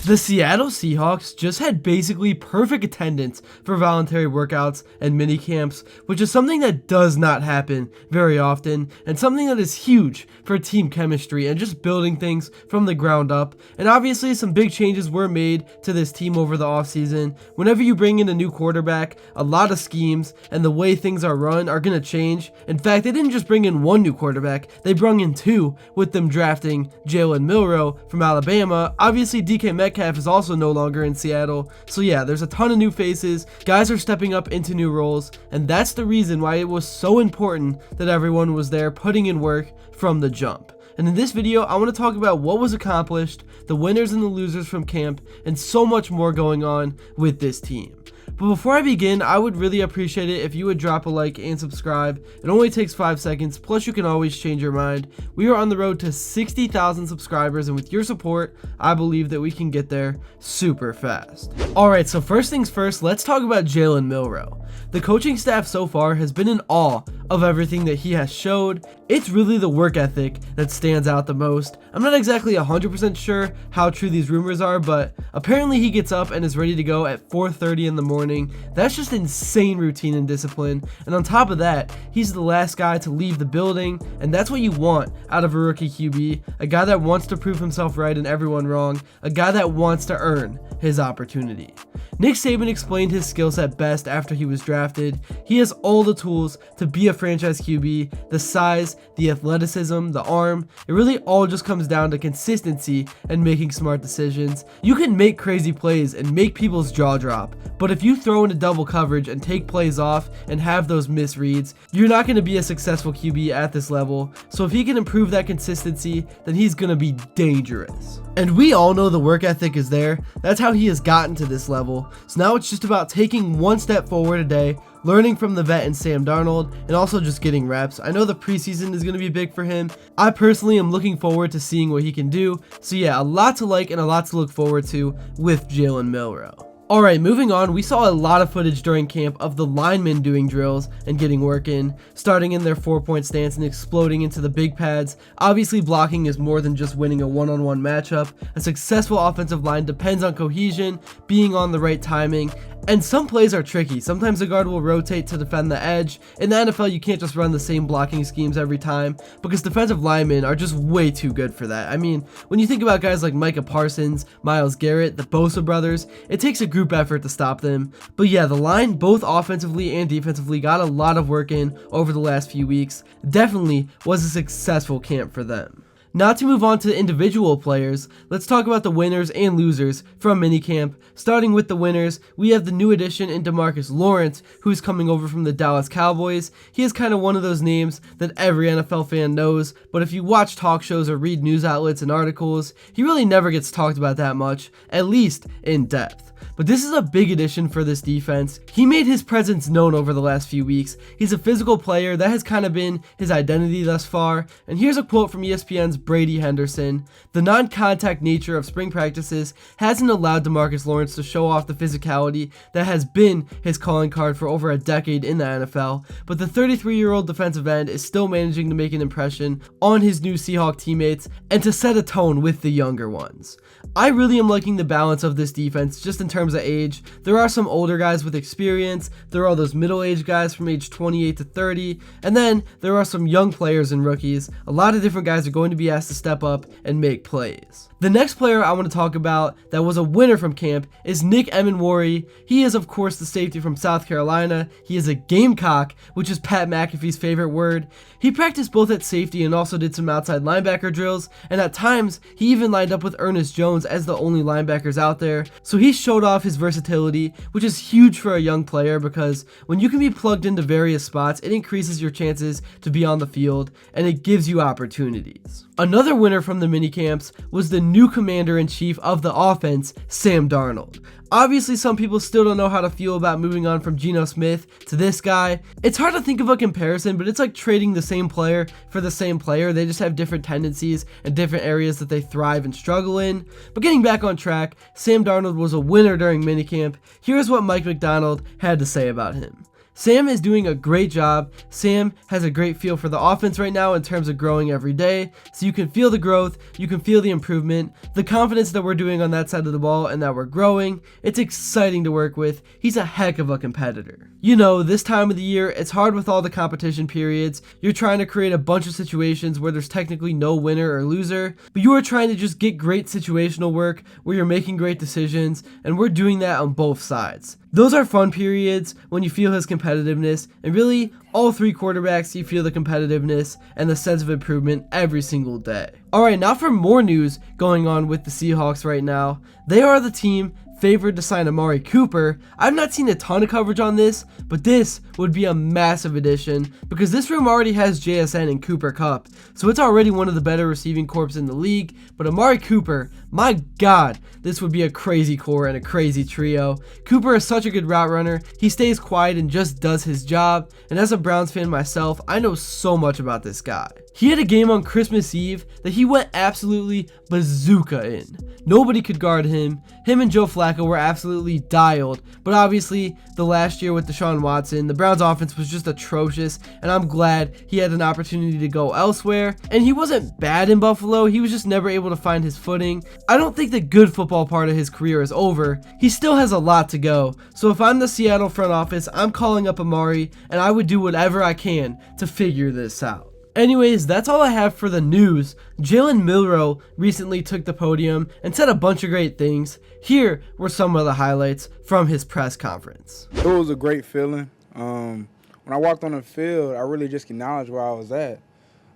The Seattle Seahawks just had basically perfect attendance for voluntary workouts and minicamps, which is something that does not happen very often, and something that is huge for team chemistry and just building things from the ground up. And obviously some big changes were made to this team over the offseason. Whenever you bring in a new quarterback, a lot of schemes and the way things are run are going to change. In fact, they didn't just bring in one new quarterback, they brought in two, with them drafting Jalen Milroe from Alabama. Obviously DK Metcalf is also no longer in Seattle. So yeah, there's a ton of new faces. Guys are stepping up into new roles, and that's the reason why it was so important that everyone was there putting in work from the jump. And in this video, I want to talk about what was accomplished, the winners and the losers from camp, and so much more going on with this team. But before I begin, I would really appreciate it if you would drop a like and subscribe. It only takes 5 seconds, plus you can always change your mind. We are on the road to 60,000 subscribers, and with your support, I believe that we can get there super fast. Alright, so first things first, let's talk about Jaylen Milro. The coaching staff so far has been in awe of everything that he has showed. It's really the work ethic that stands out the most. I'm not exactly 100% sure how true these rumors are, but apparently he gets up and is ready to go at 4:30 in the morning. That's just insane routine and discipline. And on top of that, he's the last guy to leave the building, and that's what you want out of a rookie QB. A guy that wants to prove himself right and everyone wrong. A guy that wants to earn his opportunity. Nick Saban explained his skill set best after he was drafted. He has all the tools to be a franchise QB, the size, the athleticism, the arm. It really all just comes down to consistency and making smart decisions. You can make crazy plays and make people's jaw drop, but if you throw into double coverage and take plays off and have those misreads, you're not going to be a successful QB at this level. So if he can improve that consistency, then he's going to be dangerous. And we all know the work ethic is there. That's how he has gotten to this level. So now it's just about taking one step forward a day, learning from the vet and Sam Darnold, and also just getting reps. I know the preseason is going to be big for him. I personally am looking forward to seeing what he can do. So yeah, a lot to like and a lot to look forward to with Jalen Milroe. Alright, moving on, we saw a lot of footage during camp of the linemen doing drills and getting work in, starting in their 4-point stance and exploding into the big pads. Obviously, blocking is more than just winning a one-on-one matchup. A successful offensive line depends on cohesion, being on the right timing, and some plays are tricky. Sometimes the guard will rotate to defend the edge. In the NFL, you can't just run the same blocking schemes every time because defensive linemen are just way too good for that. I mean, when you think about guys like Micah Parsons, Myles Garrett, the Bosa brothers, it takes a group effort to stop them. But yeah, the line, both offensively and defensively, got a lot of work in over the last few weeks. Definitely was a successful camp for them. Now to move on to individual players, let's talk about the winners and losers from minicamp. Starting with the winners, we have the new addition in DeMarcus Lawrence, who's coming over from the Dallas Cowboys. He is kind of one of those names that every NFL fan knows, but if you watch talk shows or read news outlets and articles, he really never gets talked about that much, at least in depth. But this is a big addition for this defense. He made his presence known over the last few weeks. He's a physical player. That has kind of been his identity thus far. And here's a quote from ESPN's Brady Henderson. The non-contact nature of spring practices hasn't allowed DeMarcus Lawrence to show off the physicality that has been his calling card for over a decade in the NFL. But the 33-year-old defensive end is still managing to make an impression on his new Seahawk teammates and to set a tone with the younger ones. I really am liking the balance of this defense just in terms of age. There are some older guys with experience, there are those middle-aged guys from age 28 to 30, and then there are some young players and rookies. A lot of different guys are going to be asked to step up and make plays. The next player I want to talk about that was a winner from camp is Nick Emenwari. He is of course the safety from South Carolina. He is a gamecock, which is Pat McAfee's favorite word. He practiced both at safety and also did some outside linebacker drills, and at times he even lined up with Ernest Jones as the only linebackers out there. So he showed off his versatility, which is huge for a young player because when you can be plugged into various spots, it increases your chances to be on the field and it gives you opportunities. Another winner from the minicamps was the new commander-in-chief of the offense, Sam Darnold. Obviously, some people still don't know how to feel about moving on from Geno Smith to this guy. It's hard to think of a comparison, but it's like trading the same player for the same player. They just have different tendencies and different areas that they thrive and struggle in. But getting back on track, Sam Darnold was a winner during minicamp. Here's what Mike McDonald had to say about him. Sam is doing a great job. Sam has a great feel for the offense right now in terms of growing every day. So you can feel the growth, you can feel the improvement, the confidence that we're doing on that side of the ball and that we're growing. It's exciting to work with. He's a heck of a competitor. You know, this time of the year, it's hard with all the competition periods. You're trying to create a bunch of situations where there's technically no winner or loser, but you are trying to just get great situational work where you're making great decisions, and we're doing that on both sides. Those are fun periods when you feel his competitiveness, and really, all three quarterbacks, you feel the competitiveness and the sense of improvement every single day. Alright, now for more news going on with the Seahawks right now. They are the team favored to sign Amari Cooper. I've not seen a ton of coverage on this, but this would be a massive addition because this room already has JSN and Cooper Kupp, so it's already one of the better receiving corps in the league. But Amari Cooper, my God, this would be a crazy core and a crazy trio. Cooper is such a good route runner. He stays quiet and just does his job, and as a Browns fan myself, I know so much about this guy. He had a game on Christmas Eve that he went absolutely bazooka in. Nobody could guard him. Him and Joe Flacco were absolutely dialed, but obviously the last year with Deshaun Watson, the Browns offense was just atrocious, and I'm glad he had an opportunity to go elsewhere. And he wasn't bad in Buffalo, he was just never able to find his footing. I don't think the good football part of his career is over. He still has a lot to go. So if I'm the Seattle front office, I'm calling up Amari, and I would do whatever I can to figure this out. Anyways, that's all I have for the news. Jalen Milro recently took the podium and said a bunch of great things. Here were some of the highlights from his press conference. It was a great feeling. When I walked on the field, I really just acknowledged where I was at.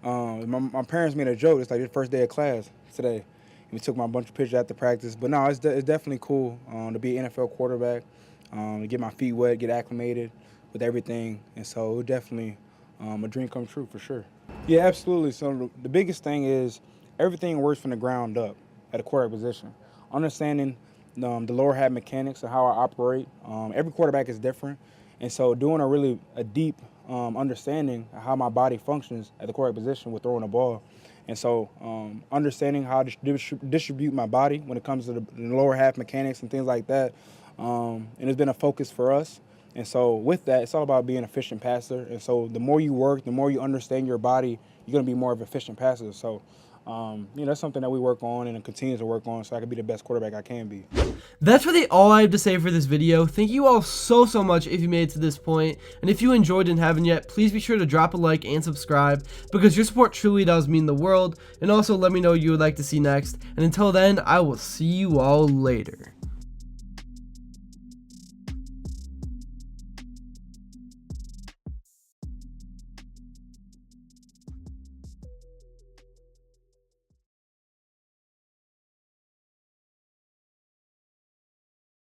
My parents made a joke. It's like the first day of class today. We took my bunch of pictures after practice. But no, it's definitely cool to be an NFL quarterback, to get my feet wet, get acclimated with everything. And so it was definitely a dream come true for sure. Yeah, absolutely. So the biggest thing is everything works from the ground up at a quarterback position. Understanding the lower half mechanics of how I operate. Every quarterback is different. And so doing a deep understanding of how my body functions at the quarterback position with throwing the ball. And so understanding how to distribute my body when it comes to the lower half mechanics and things like that. And it's been a focus for us. And so with that, it's all about being an efficient passer. And so the more you work, the more you understand your body, you're going to be more of an efficient passer. So, that's something that we work on and continue to work on so I can be the best quarterback I can be. That's really all I have to say for this video. Thank you all so much if you made it to this point. And if you enjoyed and haven't yet, please be sure to drop a like and subscribe because your support truly does mean the world. And also let me know what you would like to see next. And until then, I will see you all later.